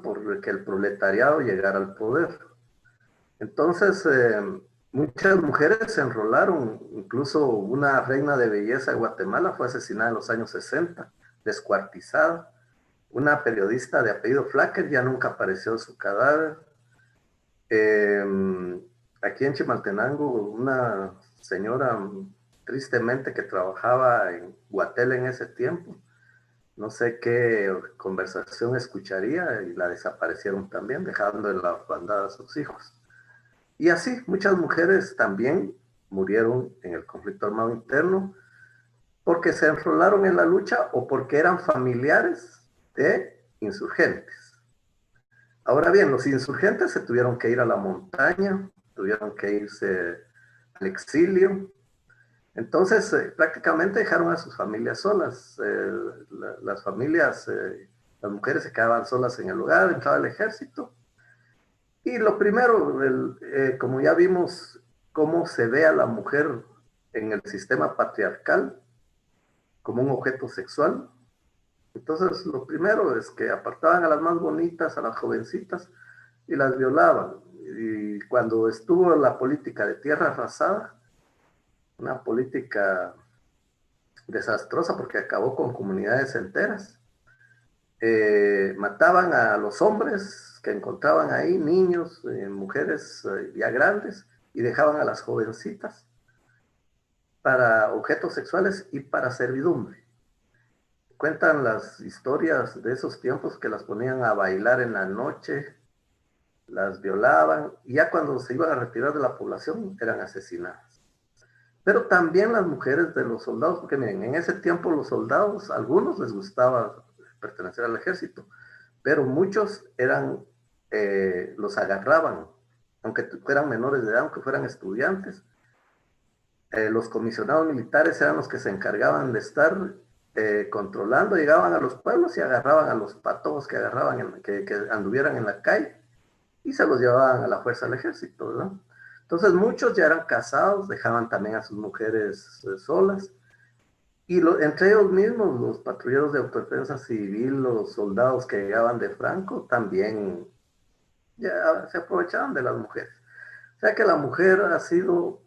por que el proletariado llegara al poder. Entonces, muchas mujeres se enrolaron, incluso una reina de belleza de Guatemala fue asesinada en los años 60, descuartizada. Una periodista de apellido Flacker ya nunca apareció su cadáver. Aquí en Chimaltenango, una señora tristemente que trabajaba en Guatel en ese tiempo, no sé qué conversación escucharía y la desaparecieron también, dejando en la orfandad a sus hijos. Y así, muchas mujeres también murieron en el conflicto armado interno porque se enrolaron en la lucha o porque eran familiares de insurgentes. Ahora bien, los insurgentes se tuvieron que ir a la montaña, tuvieron que irse al exilio. Entonces, prácticamente dejaron a sus familias solas. Las familias, las mujeres se quedaban solas en el hogar, entraba el ejército. Y lo primero, como ya vimos cómo se ve a la mujer en el sistema patriarcal como un objeto sexual. Entonces, lo primero es que apartaban a las más bonitas, a las jovencitas, y las violaban. Y cuando estuvo la política de tierra arrasada, una política desastrosa porque acabó con comunidades enteras, mataban a los hombres que encontraban ahí, niños, mujeres ya grandes, y dejaban a las jovencitas para objetos sexuales y para servidumbre. Cuentan las historias de esos tiempos que las ponían a bailar en la noche, las violaban, y ya cuando se iban a retirar de la población eran asesinadas. Pero también las mujeres de los soldados, porque miren, en ese tiempo los soldados, a algunos les gustaba pertenecer al ejército, pero muchos los agarraban, aunque fueran menores de edad, aunque fueran estudiantes. Los comisionados militares eran los que se encargaban de estar controlando, llegaban a los pueblos y agarraban a los patojos que anduvieran en la calle y se los llevaban a la fuerza del ejército, ¿verdad? Entonces muchos ya eran casados, dejaban también a sus mujeres solas, y entre ellos mismos, los patrulleros de autodefensa civil, los soldados que llegaban de Franco, también ya se aprovechaban de las mujeres. O sea que la mujer ha sido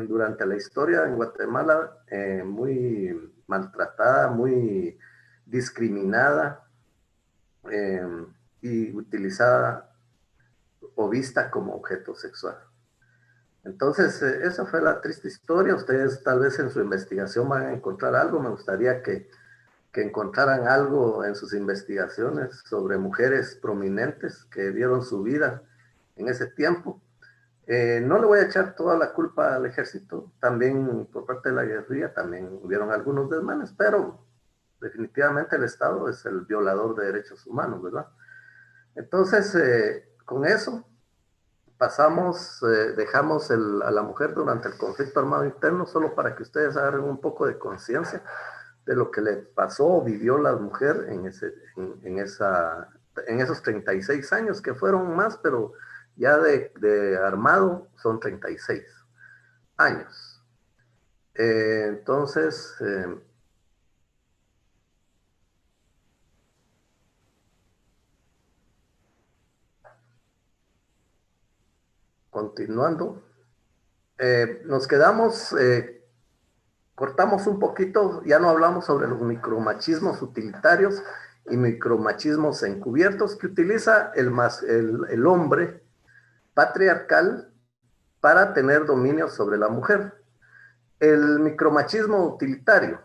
durante la historia en Guatemala muy maltratada, muy discriminada y utilizada o vista como objeto sexual. Entonces, esa fue la triste historia. Ustedes tal vez en su investigación van a encontrar algo. Me gustaría que encontraran algo en sus investigaciones sobre mujeres prominentes que dieron su vida en ese tiempo. No le voy a echar toda la culpa al ejército, también por parte de la guerrilla, también hubieron algunos desmanes, pero definitivamente el Estado es el violador de derechos humanos, ¿verdad? Entonces, con eso pasamos, dejamos a la mujer durante el conflicto armado interno, solo para que ustedes agarren un poco de conciencia de lo que le pasó o vivió la mujer en esos 36 años, que fueron más, pero ya de armado son 36 años. Entonces, continuando, nos quedamos, cortamos un poquito, ya no hablamos sobre los micromachismos utilitarios y micromachismos encubiertos que utiliza el hombre patriarcal para tener dominio sobre la mujer. El micromachismo utilitario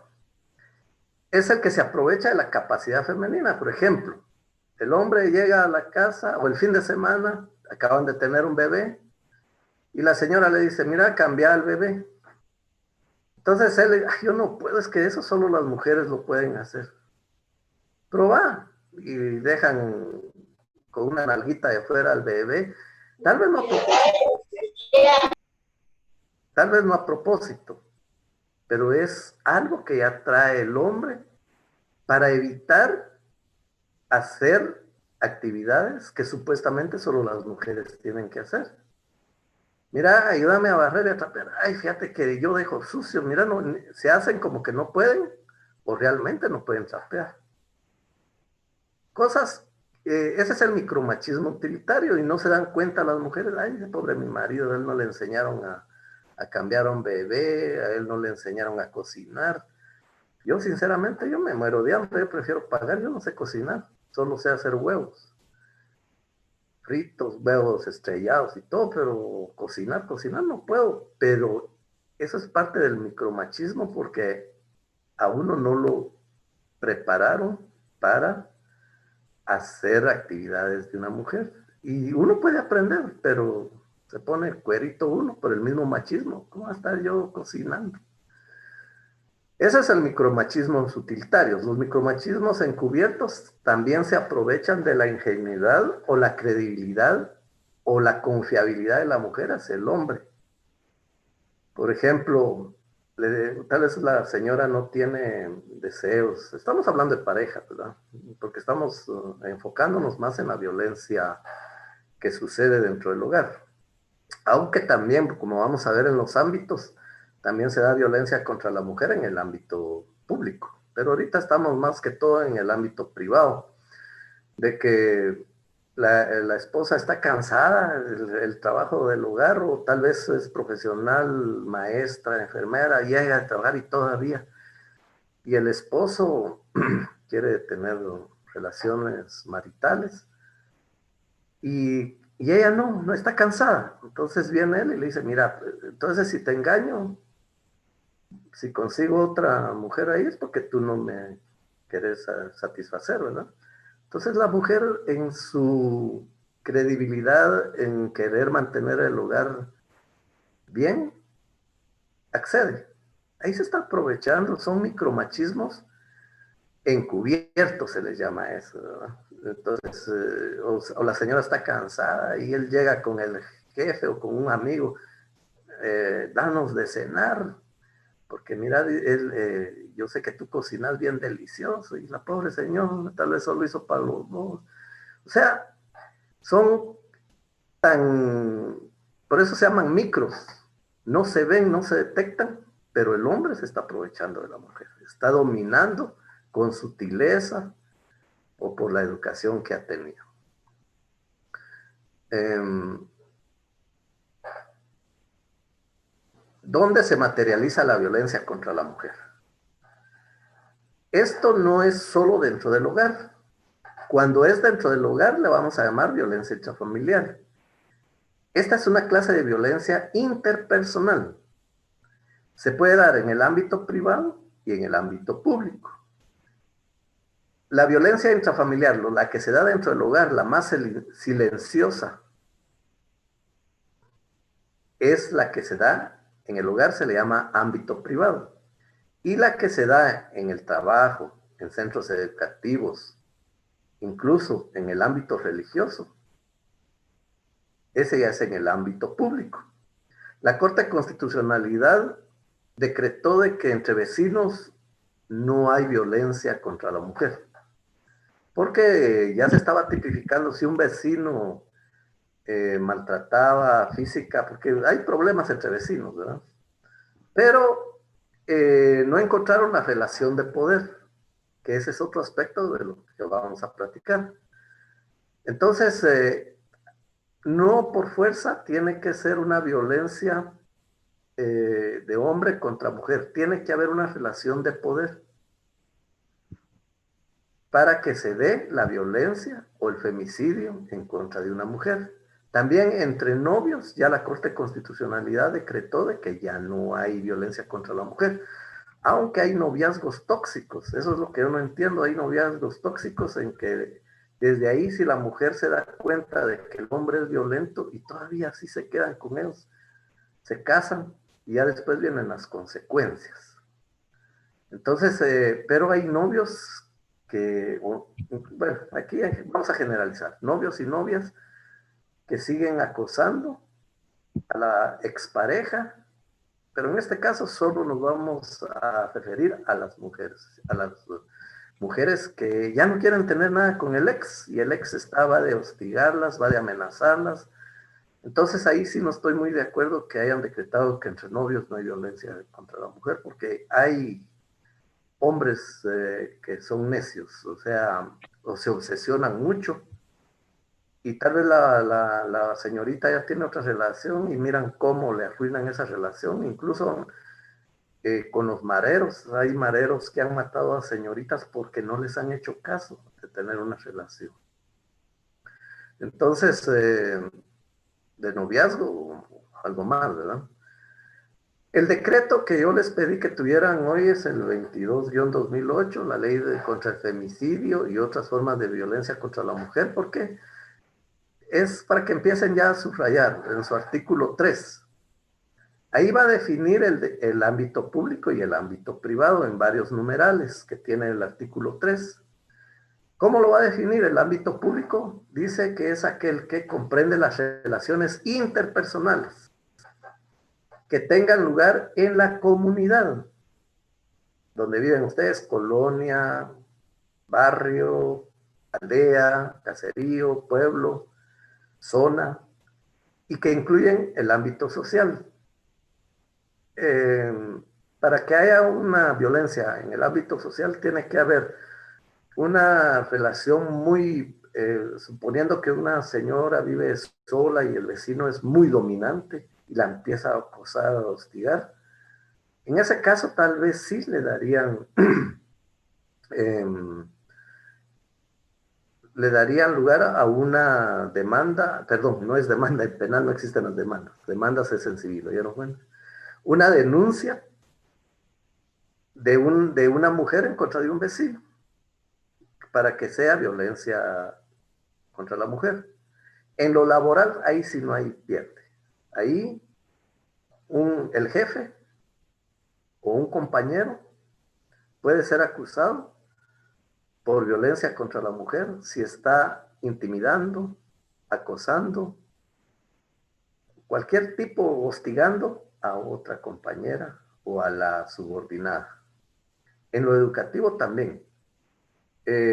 es el que se aprovecha de la capacidad femenina. Por ejemplo, el hombre llega a la casa o el fin de semana, acaban de tener un bebé, y la señora le dice, mira, cambia al bebé. Entonces él, ay, yo no puedo, es que eso solo las mujeres lo pueden hacer. Pero va, y dejan con una nalguita de fuera al bebé, tal vez no a propósito, tal vez no a propósito, pero es algo que atrae el hombre para evitar hacer actividades que supuestamente solo las mujeres tienen que hacer. Mira, ayúdame a barrer y a trapear. Ay, fíjate que yo dejo sucio. Mira, no, se hacen como que no pueden o realmente no pueden trapear. Cosas ese es el micromachismo utilitario y no se dan cuenta las mujeres, ay, pobre mi marido, a él no le enseñaron a cambiar a un bebé, a él no le enseñaron a cocinar. Yo sinceramente, yo me muero de hambre, yo prefiero pagar, yo no sé cocinar, solo sé hacer huevos fritos, huevos estrellados y todo, pero cocinar no puedo, pero eso es parte del micromachismo porque a uno no lo prepararon para hacer actividades de una mujer. Y uno puede aprender, pero se pone cuerito uno por el mismo machismo. ¿Cómo va a estar yo cocinando? Ese es el micromachismo utilitarios. Los micromachismos encubiertos también se aprovechan de la ingenuidad o la credibilidad o la confiabilidad de la mujer hacia el hombre. Por ejemplo, tal vez la señora no tiene deseos. Estamos hablando de pareja, ¿verdad? Porque estamos enfocándonos más en la violencia que sucede dentro del hogar. Aunque también, como vamos a ver en los ámbitos, también se da violencia contra la mujer en el ámbito público. Pero ahorita estamos más que todo en el ámbito privado, de que la esposa está cansada del trabajo del hogar o tal vez es profesional, maestra, enfermera, llega a trabajar y todavía. Y el esposo quiere tener relaciones maritales y ella no está cansada. Entonces viene él y le dice, mira, entonces si te engaño, si consigo otra mujer ahí es porque tú no me quieres satisfacer, ¿verdad? Entonces la mujer en su credibilidad, en querer mantener el hogar bien, accede. Ahí se está aprovechando, son micromachismos encubiertos, se les llama eso, ¿verdad? Entonces, o la señora está cansada y él llega con el jefe o con un amigo, danos de cenar, porque mira, él, yo sé que tú cocinas bien delicioso y la pobre señora tal vez solo hizo para los dos. O sea, son tan, por eso se llaman micros, no se ven, no se detectan, pero el hombre se está aprovechando de la mujer, está dominando con sutileza o por la educación que ha tenido. Eh, ¿Dónde se materializa la violencia contra la mujer? Esto no es solo dentro del hogar. Cuando es dentro del hogar le vamos a llamar violencia intrafamiliar. Esta es una clase de violencia interpersonal. Se puede dar en el ámbito privado y en el ámbito público. La violencia intrafamiliar, la que se da dentro del hogar, la más silenciosa, es la que se da en el hogar, se le llama ámbito privado. Y la que se da en el trabajo, en centros educativos, incluso en el ámbito religioso, ese ya es en el ámbito público. La Corte de Constitucionalidad decretó de que entre vecinos no hay violencia contra la mujer, porque ya se estaba tipificando si un vecino maltrataba física, porque hay problemas entre vecinos, ¿verdad? Pero no encontraron la relación de poder, que ese es otro aspecto de lo que vamos a platicar. Entonces, no por fuerza tiene que ser una violencia de hombre contra mujer, tiene que haber una relación de poder para que se dé la violencia o el femicidio en contra de una mujer. También entre novios, ya la Corte de Constitucionalidad decretó de que ya no hay violencia contra la mujer, aunque hay noviazgos tóxicos, eso es lo que yo no entiendo, hay noviazgos tóxicos en que desde ahí si la mujer se da cuenta de que el hombre es violento y todavía así se quedan con ellos, se casan y ya después vienen las consecuencias. Entonces, pero hay novios que, bueno, aquí vamos a generalizar, novios y novias que siguen acosando a la expareja, pero en este caso solo nos vamos a referir a las mujeres que ya no quieren tener nada con el ex y el ex va de hostigarlas, va de amenazarlas. Entonces ahí sí no estoy muy de acuerdo que hayan decretado que entre novios no hay violencia contra la mujer, porque hay hombres que son necios, o sea, o se obsesionan mucho y tal vez la señorita ya tiene otra relación y miran cómo le arruinan esa relación, incluso con los mareros. Hay mareros que han matado a señoritas porque no les han hecho caso de tener una relación. Entonces, de noviazgo, algo más, ¿verdad? El decreto que yo les pedí que tuvieran hoy es el 22-2008, la ley contra el femicidio y otras formas de violencia contra la mujer, porque es para que empiecen ya a subrayar en su artículo 3. Ahí va a definir el ámbito público y el ámbito privado en varios numerales que tiene el artículo 3. ¿Cómo lo va a definir? El ámbito público dice que es aquel que comprende las relaciones interpersonales que tengan lugar en la comunidad donde viven ustedes, colonia, barrio, aldea, caserío, pueblo, zona, y que incluyen el ámbito social. Eh, para que haya una violencia en el ámbito social tiene que haber una relación muy, suponiendo que una señora vive sola y el vecino es muy dominante y la empieza a acosar, a hostigar. En ese caso tal vez sí eh, le darían lugar a una demanda, perdón, no es demanda, en penal no existen las demandas es en civil, ¿oyeron? Bueno, una denuncia de una mujer en contra de un vecino para que sea violencia contra la mujer. En lo laboral, ahí sí no hay pierde. Ahí el jefe o un compañero puede ser acusado por violencia contra la mujer si está intimidando, acosando, cualquier tipo hostigando a otra compañera o a la subordinada. En lo educativo también.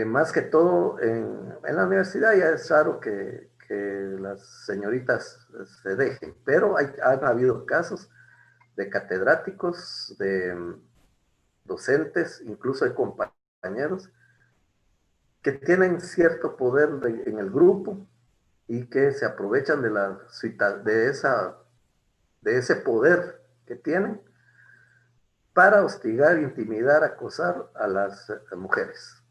Más que todo en la universidad ya es raro que las señoritas se dejen, pero han habido casos de catedráticos, de docentes, incluso de compañeros que tienen cierto poder en el grupo y que se aprovechan de ese poder que tienen para hostigar, intimidar, acosar a las mujeres.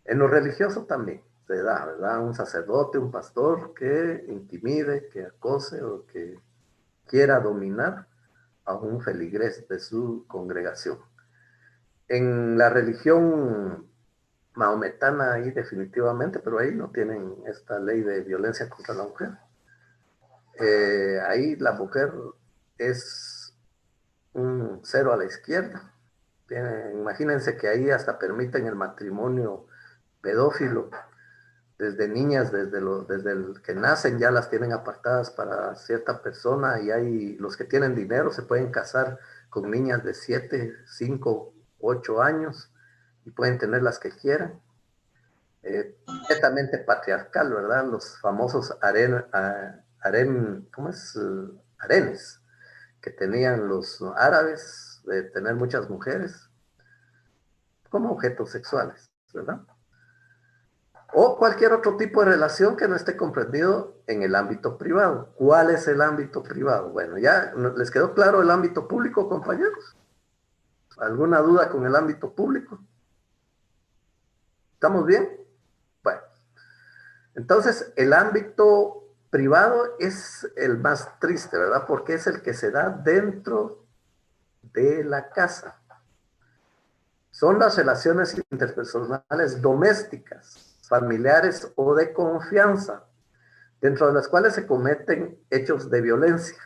En lo religioso también se da, ¿verdad? Un sacerdote, un pastor que intimide, que acose o que quiera dominar a un feligrés de su congregación. En la religión maometana ahí definitivamente, pero ahí no tienen esta ley de violencia contra la mujer. Ahí la mujer es un cero a la izquierda. Imagínense que ahí hasta permiten el matrimonio pedófilo. Desde niñas, desde el que nacen ya las tienen apartadas para cierta persona y hay los que tienen dinero se pueden casar con niñas de 7, 5, 8 años y pueden tener las que quieran. Netamente patriarcal, ¿verdad? Los famosos ¿cómo es? Harenes que tenían los árabes de tener muchas mujeres como objetos sexuales, ¿verdad? O cualquier otro tipo de relación que no esté comprendido en el ámbito privado. ¿Cuál es el ámbito privado? Bueno, ¿ya les quedó claro el ámbito público, compañeros? ¿Alguna duda con el ámbito público? ¿Estamos bien? Bueno, entonces el ámbito privado es el más triste, ¿verdad? Porque es el que se da dentro de la casa. Son las relaciones interpersonales domésticas, familiares o de confianza, dentro de las cuales se cometen hechos de violencia.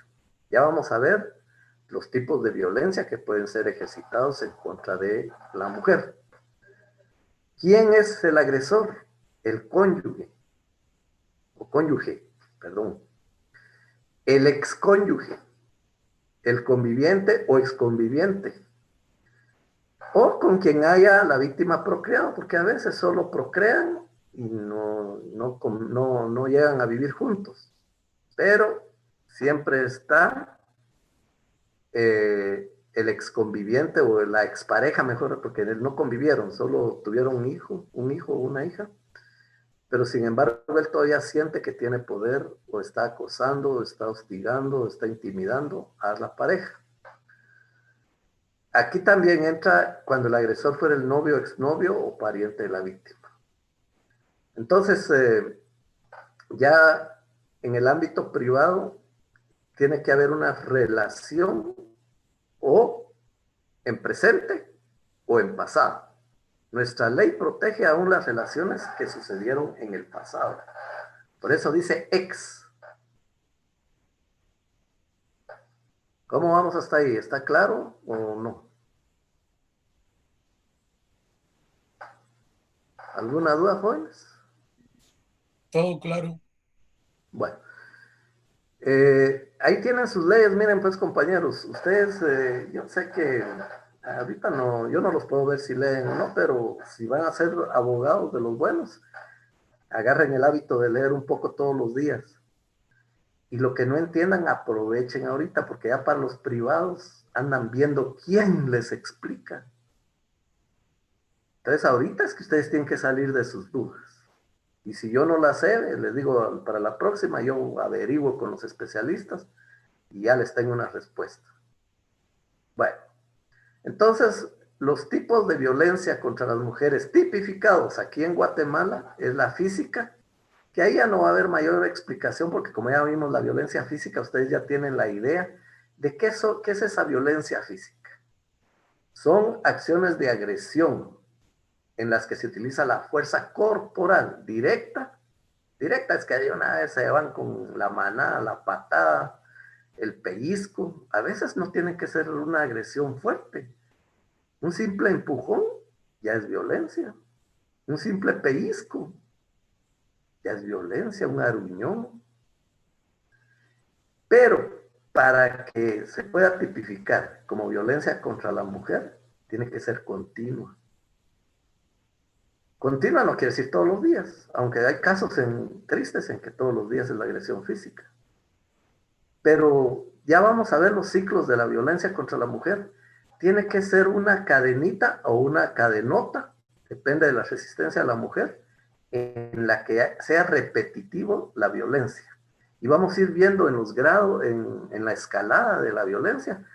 Ya vamos a ver los tipos de violencia que pueden ser ejercitados en contra de la mujer. ¿Quién es el agresor? El cónyuge, o cónyuge, perdón. El excónyuge, el conviviente o exconviviente, o con quien haya la víctima procreado, porque a veces solo procrean y no llegan a vivir juntos. Pero siempre está el exconviviente o la expareja, mejor, porque no convivieron, solo tuvieron un hijo o una hija, pero sin embargo él todavía siente que tiene poder o está acosando, o está hostigando, o está intimidando a la pareja. Aquí también entra cuando el agresor fuera el novio, exnovio o pariente de la víctima. Entonces, ya en el ámbito privado tiene que haber una relación o en presente o en pasado. Nuestra ley protege aún las relaciones que sucedieron en el pasado. Por eso dice ex. ¿Cómo vamos hasta ahí? ¿Está claro o no? ¿Alguna duda, jóvenes? Todo claro. Bueno, ahí tienen sus leyes. Miren, pues, compañeros, ustedes, yo sé que ahorita no, yo no los puedo ver si leen o no, pero si van a ser abogados de los buenos, agarren el hábito de leer un poco todos los días. Y lo que no entiendan, aprovechen ahorita, porque ya para los privados andan viendo quién les explica. Entonces, ahorita es que ustedes tienen que salir de sus dudas. Y si yo no la sé, les digo, para la próxima yo averiguo con los especialistas y ya les tengo una respuesta. Bueno, entonces los tipos de violencia contra las mujeres tipificados aquí en Guatemala es la física, que ahí ya no va a haber mayor explicación porque como ya vimos la violencia física, ustedes ya tienen la idea de qué es esa violencia física. Son acciones de agresión en las que se utiliza la fuerza corporal directa. Directa es que de una vez se van con la manada, la patada, el pellizco. A veces no tiene que ser una agresión fuerte. Un simple empujón ya es violencia. Un simple pellizco ya es violencia, un aruñón. Pero para que se pueda tipificar como violencia contra la mujer, tiene que ser continua. Continua no quiere decir todos los días, aunque hay casos tristes en que todos los días es la agresión física. Pero ya vamos a ver los ciclos de la violencia contra la mujer. Tiene que ser una cadenita o una cadenota, depende de la resistencia de la mujer, en la que sea repetitivo la violencia. Y vamos a ir viendo en los grados, en la escalada de la violencia,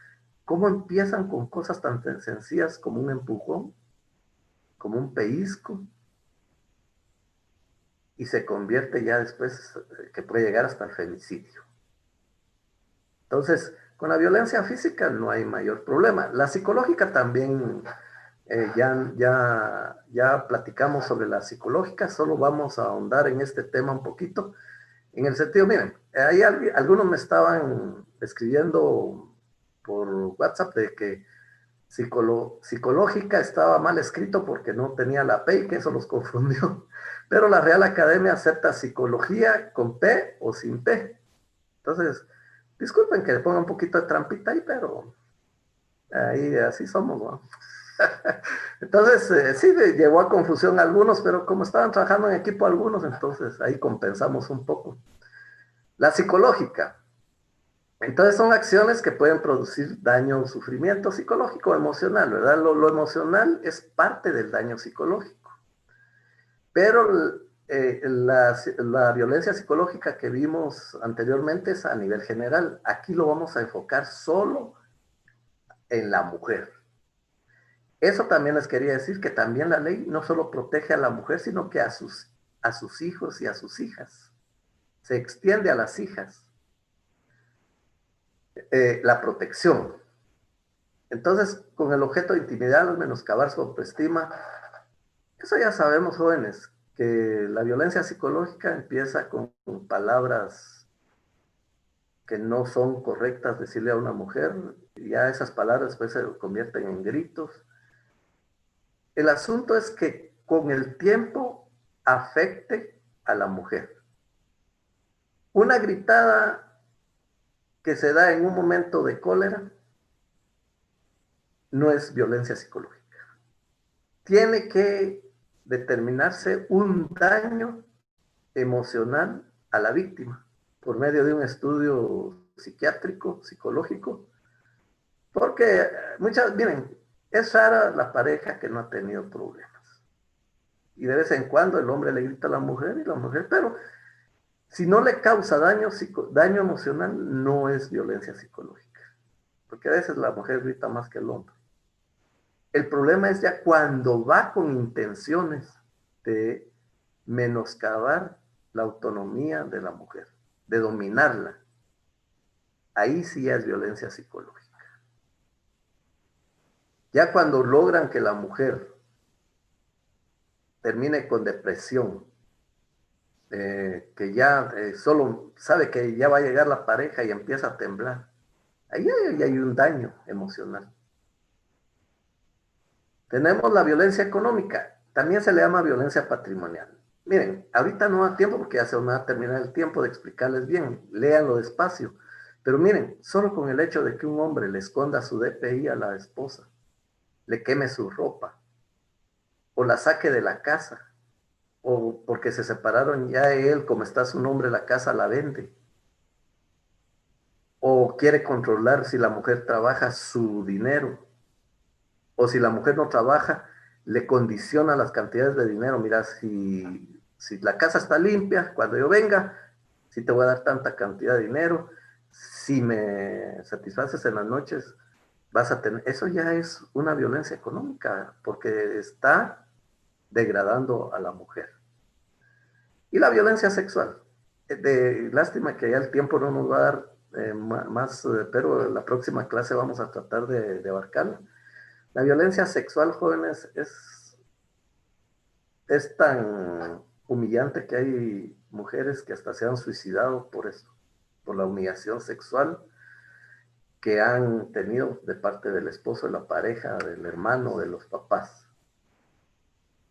cómo empiezan con cosas tan sencillas como un empujón, como un pellizco, y se convierte ya después, que puede llegar hasta el femicidio. Entonces, con la violencia física no hay mayor problema. La psicológica también, ya platicamos sobre la psicológica, solo vamos a ahondar en este tema un poquito. En el sentido, miren, ahí algunos me estaban escribiendo por WhatsApp de que psicológica estaba mal escrito porque no tenía la P y que eso los confundió. Pero la Real Academia acepta psicología con P o sin P. Entonces, disculpen que le ponga un poquito de trampita ahí, pero ahí así somos, ¿no? Entonces, sí, llevó a confusión a algunos, pero como estaban trabajando en equipo algunos, entonces ahí compensamos un poco. La psicológica. Entonces son acciones que pueden producir daño o sufrimiento psicológico o emocional, ¿verdad? Lo emocional es parte del daño psicológico. Pero la violencia psicológica que vimos anteriormente es a nivel general. Aquí lo vamos a enfocar solo en la mujer. Eso también les quería decir que también la ley no solo protege a la mujer, sino que a sus hijos y a sus hijas. Se extiende a las hijas la protección. Entonces, con el objeto de intimidar o menoscabar su autoestima, eso ya sabemos, jóvenes, que la violencia psicológica empieza con palabras que no son correctas decirle a una mujer, y ya esas palabras después se convierten en gritos. El asunto es que con el tiempo afecte a la mujer. Una gritada que se da en un momento de cólera no es violencia psicológica. Tiene que determinarse un daño emocional a la víctima por medio de un estudio psiquiátrico, psicológico, porque miren, es rara la pareja que no ha tenido problemas. y de vez en cuando el hombre le grita a la mujer y la mujer, pero si no le causa daño emocional, no es violencia psicológica, porque a veces la mujer grita más que el hombre. El problema es ya cuando va con intenciones de menoscabar la autonomía de la mujer, de dominarla. Ahí sí ya es violencia psicológica. Ya cuando logran que la mujer termine con depresión, que ya solo sabe que ya va a llegar la pareja y empieza a temblar, ahí hay un daño emocional. Tenemos la violencia económica, también se le llama violencia patrimonial. Miren, ahorita no da tiempo porque ya se me va a terminar el tiempo de explicarles bien, léanlo despacio. Pero miren, solo con el hecho de que un hombre le esconda su DPI a la esposa, le queme su ropa, o la saque de la casa, o porque se separaron ya él, como está su nombre, la casa la vende, o quiere controlar si la mujer trabaja su dinero, o si la mujer no trabaja, le condiciona las cantidades de dinero. Mira, si la casa está limpia, cuando yo venga, sí te voy a dar tanta cantidad de dinero. Si me satisfaces en las noches, vas a tener... Eso ya es una violencia económica, porque está degradando a la mujer. Y la violencia sexual. Lástima que ya el tiempo no nos va a dar más, pero en la próxima clase vamos a tratar de abarcarla. La violencia sexual, jóvenes, es tan humillante que hay mujeres que hasta se han suicidado por eso, por la humillación sexual que han tenido de parte del esposo, de la pareja, del hermano, de los papás.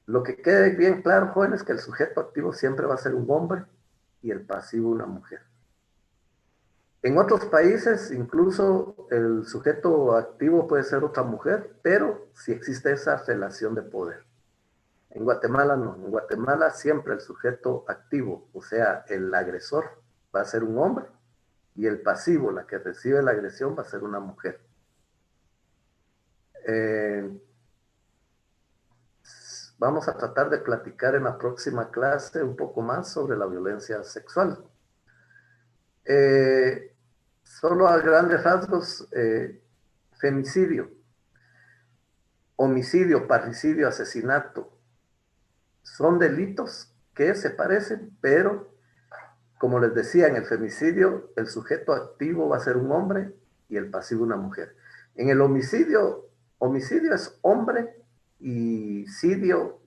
Lo que quede bien claro, jóvenes, que el sujeto activo siempre va a ser un hombre y el pasivo una mujer. En otros países, incluso el sujeto activo puede ser otra mujer, pero si existe esa relación de poder. En Guatemala no, en Guatemala siempre el sujeto activo, o sea, el agresor, va a ser un hombre y el pasivo, la que recibe la agresión, va a ser una mujer. Vamos a tratar de platicar en la próxima clase un poco más sobre la violencia sexual. Solo a grandes rasgos, femicidio, homicidio, parricidio, asesinato, son delitos que se parecen, pero como les decía, en el femicidio, el sujeto activo va a ser un hombre y el pasivo una mujer. En el homicidio es hombre y sidio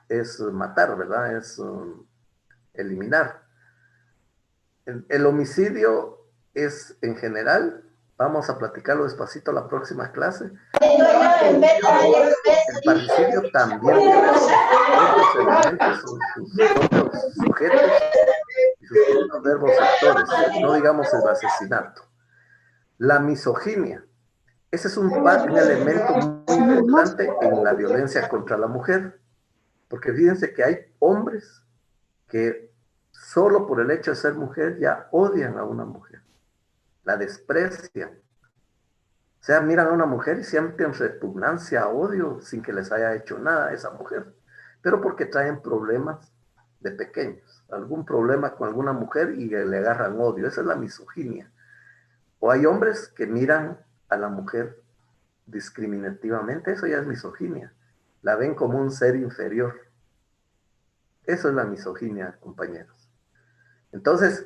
es matar, ¿verdad? Es eliminar. El homicidio es en general, vamos a platicarlo despacito la próxima clase. El parricidio también tiene sus propios elementos, sus propios sujetos y sus propios verbos actores, no digamos el asesinato. La misoginia, ese es un elemento muy importante en la violencia contra la mujer, porque fíjense que hay hombres que solo por el hecho de ser mujer ya odian a una mujer, la desprecian. O sea, miran a una mujer y sienten repugnancia, odio, sin que les haya hecho nada a esa mujer, pero porque traen problemas de pequeños, algún problema con alguna mujer y le agarran odio. Esa es la misoginia. O hay hombres que miran a la mujer discriminativamente, eso ya es misoginia. La ven como un ser inferior. Eso es la misoginia, compañeros. Entonces,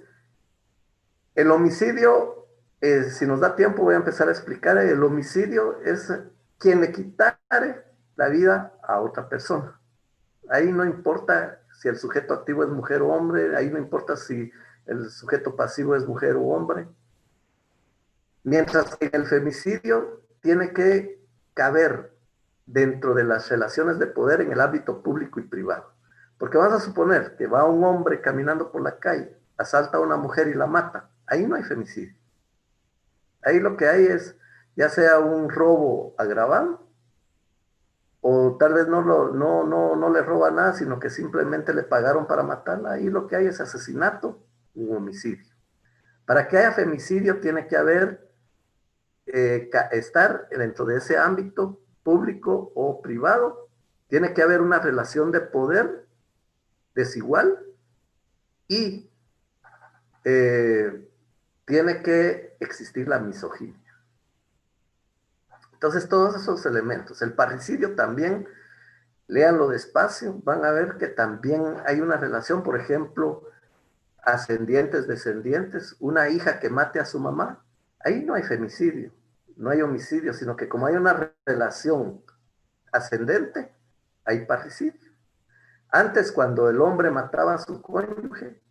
el homicidio, si nos da tiempo voy a empezar a explicar, el homicidio es quien le quitare la vida a otra persona. Ahí no importa si el sujeto activo es mujer o hombre, ahí no importa si el sujeto pasivo es mujer o hombre. Mientras que en el femicidio tiene que caber dentro de las relaciones de poder en el ámbito público y privado. Porque vas a suponer que va un hombre caminando por la calle, asalta a una mujer y la mata. Ahí no hay femicidio. Ahí lo que hay es ya sea un robo agravado o tal vez no le roba nada, sino que simplemente le pagaron para matarla. Ahí lo que hay es asesinato u homicidio. Para que haya femicidio tiene que haber, estar dentro de ese ámbito público o privado Tiene que haber una relación de poder desigual y tiene que existir la misoginia. Entonces, todos esos elementos. El parricidio también, léanlo despacio, van a ver que también hay una relación, por ejemplo, ascendientes, descendientes, una hija que mate a su mamá, ahí no hay femicidio, no hay homicidio, sino que como hay una relación ascendente, hay parricidio. Antes, cuando el hombre mataba a su cónyuge,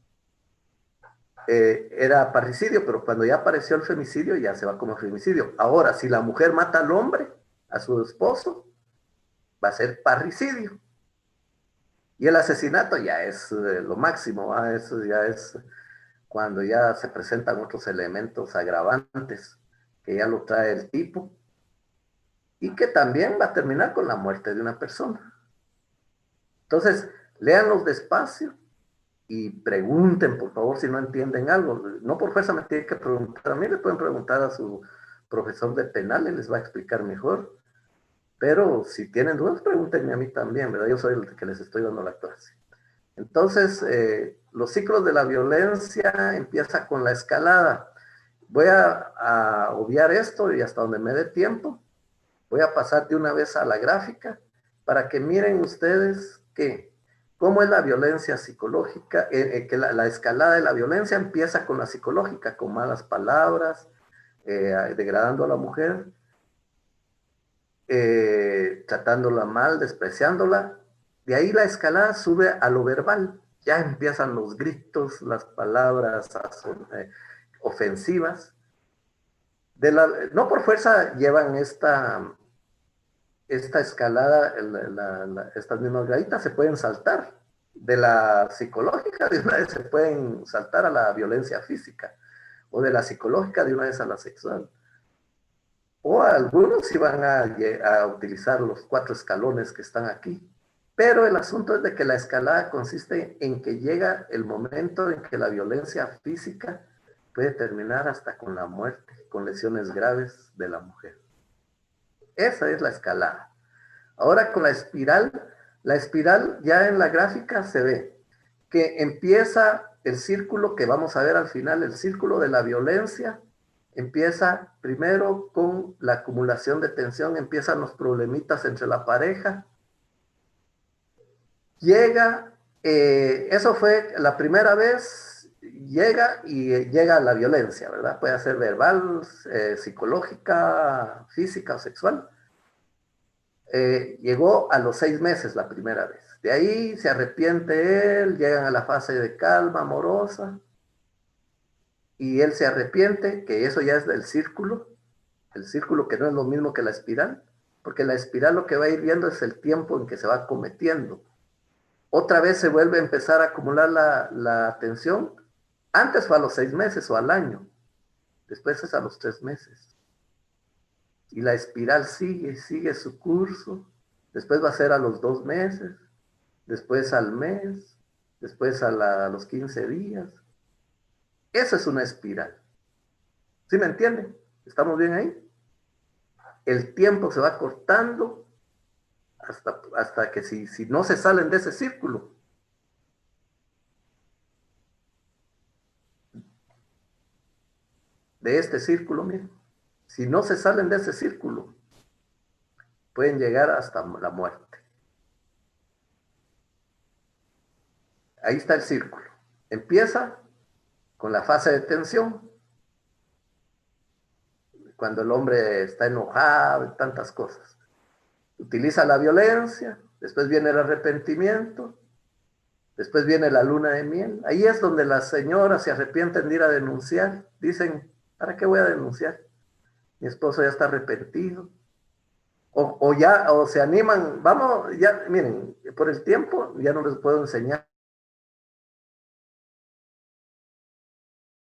era parricidio, pero cuando ya apareció el femicidio, ya se va como femicidio. Ahora, si la mujer mata al hombre, a su esposo, va a ser parricidio. Y el asesinato ya es lo máximo, ¿eh? Eso ya es cuando ya se presentan otros elementos agravantes, que ya lo trae el tipo, y que también va a terminar con la muerte de una persona. Entonces, léanlos despacio y pregunten, por favor, si no entienden algo. No por fuerza me tienen que preguntar a mí, le pueden preguntar a su profesor de penales, les va a explicar mejor. Pero si tienen dudas, pregúntenme a mí también, ¿verdad? Yo soy el que les estoy dando la clase. Entonces, los ciclos de la violencia empieza con la escalada. Voy a obviar esto y hasta donde me dé tiempo, voy a pasar de una vez a la gráfica para que miren ustedes que cómo es la violencia psicológica, que la escalada de la violencia empieza con la psicológica, con malas palabras, degradando a la mujer, tratándola mal, despreciándola. De ahí la escalada sube a lo verbal. Ya empiezan los gritos, las palabras ofensivas. No por fuerza llevan esta escalada, estas mismas graditas se pueden saltar. De la psicológica de una vez se pueden saltar a la violencia física. O de la psicológica de una vez a la sexual. O algunos iban a utilizar los 4 escalones que están aquí. Pero el asunto es de que la escalada consiste en que llega el momento en que la violencia física puede terminar hasta con la muerte, con lesiones graves de la mujer. Esa es la escalada. Ahora con la espiral ya en la gráfica se ve que empieza el círculo que vamos a ver al final, el círculo de la violencia. Empieza primero con la acumulación de tensión, empiezan los problemitas entre la pareja. Llega, eso fue la primera vez, llega la violencia, ¿verdad? Puede ser verbal, psicológica, física o sexual. Llegó a los 6 meses la primera vez. De ahí se arrepiente él, llegan a la fase de calma amorosa. Y él se arrepiente, que eso ya es del círculo, el círculo que no es lo mismo que la espiral, porque la espiral lo que va a ir viendo es el tiempo en que se va cometiendo. Otra vez se vuelve a empezar a acumular la tensión, antes fue a los 6 meses o al año, después es a los 3 meses. Y la espiral sigue su curso, después va a ser a los 2 meses, después al mes, después a los 15 días. Eso es una espiral. ¿Sí me entienden? ¿Estamos bien ahí? El tiempo se va cortando hasta que si no se salen de ese círculo, de este círculo, miren, si no se salen de ese círculo, pueden llegar hasta la muerte. Ahí está el círculo. Empieza con la fase de tensión, cuando el hombre está enojado y tantas cosas. Utiliza la violencia, después viene el arrepentimiento, después viene la luna de miel. Ahí es donde las señoras se arrepienten de ir a denunciar. Dicen, ¿para qué voy a denunciar? Mi esposo ya está arrepentido. O se animan, vamos, ya, miren, por el tiempo ya no les puedo enseñar